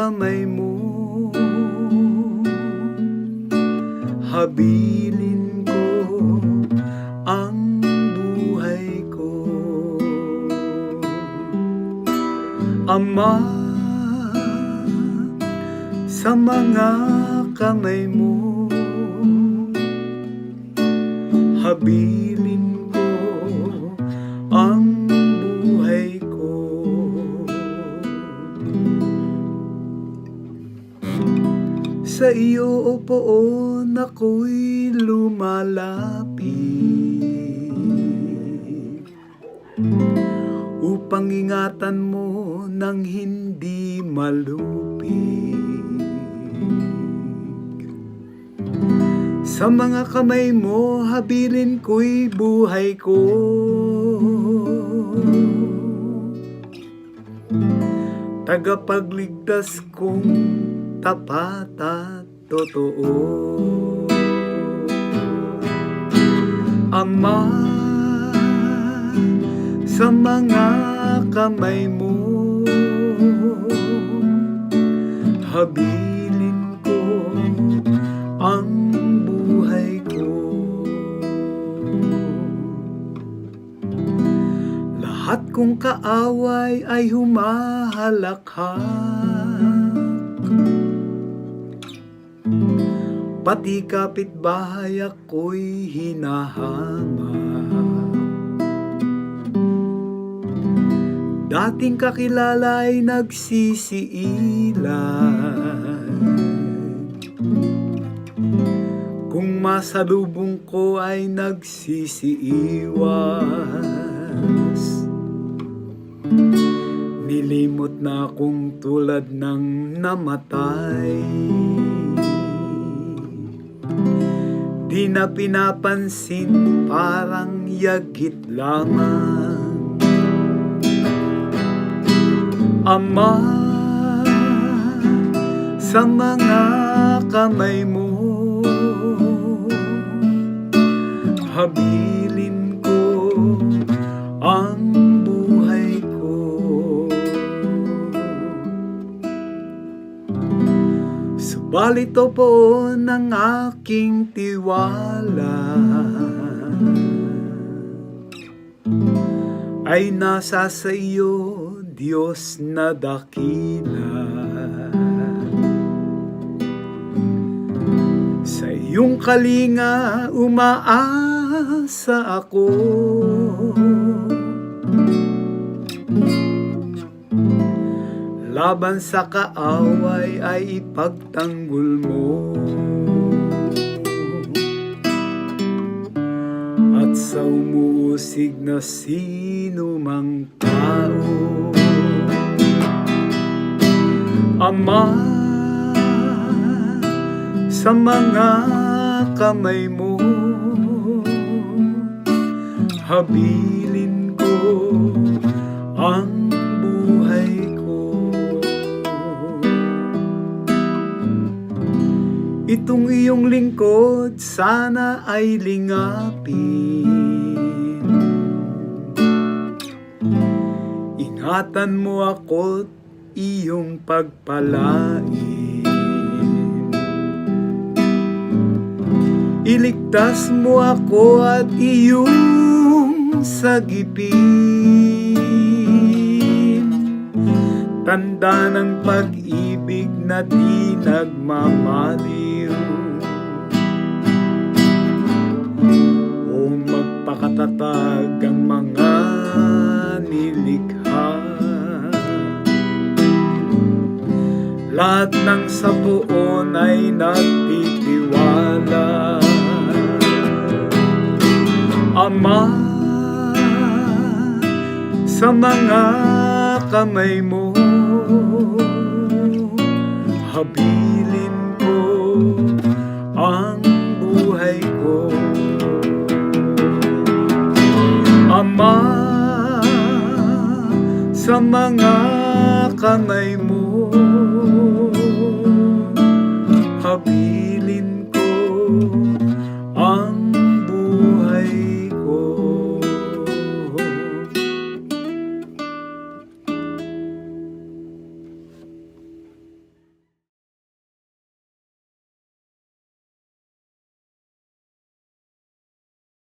kamay mo, habilin ko ang buhay ko. Ama, sa mga kamay mo, habilin ko ang buhay ko. Sa iyo, O Poon, ako'y lumalapit upang ingatan mo nang hindi malupig. Sa mga kamay mo, habilin ko'y buhay ko. Tagapagligtas kong tapat at totoo. Ama, sa mga kamay mo, habilin ko ang buhay ko. Lahat kong kaaway ay humahalakhak, pati kapitbahay ako'y hinahamak. Dating kakilala ay nagsisiilan, kung masalubong ko ay nagsisiiwas. Nilimot na akong tulad ng namatay, di na pinapansin, parang yagit lamang. Ama, sa mga kamay mo, habilin ko ang buhay ko. Subalit, O Poon, ang aking tiwala ay nasa sa iyo, Diyos na dakila. Sa iyong kalinga umaasa ako, laban sa kaaway ay ipagtanggol mo, at sa umuusig na sino mang tao. Ama, sa mga kamay mo, habilin ko ang buhay ko. Itong iyong lingkod sana ay lingapin, ingatan mo ako't iyong pagpalain. Iligtas mo ako at iyong sagipin, tanda ng pag-ibig na di nagmamaliw. O magpakatatag ang mga nilikha, lahat ng sa Poon ay nagtitiwala. Ama, sa mga kamay mo, habilin ko ang buhay ko. Ama, sa mga kamay mo,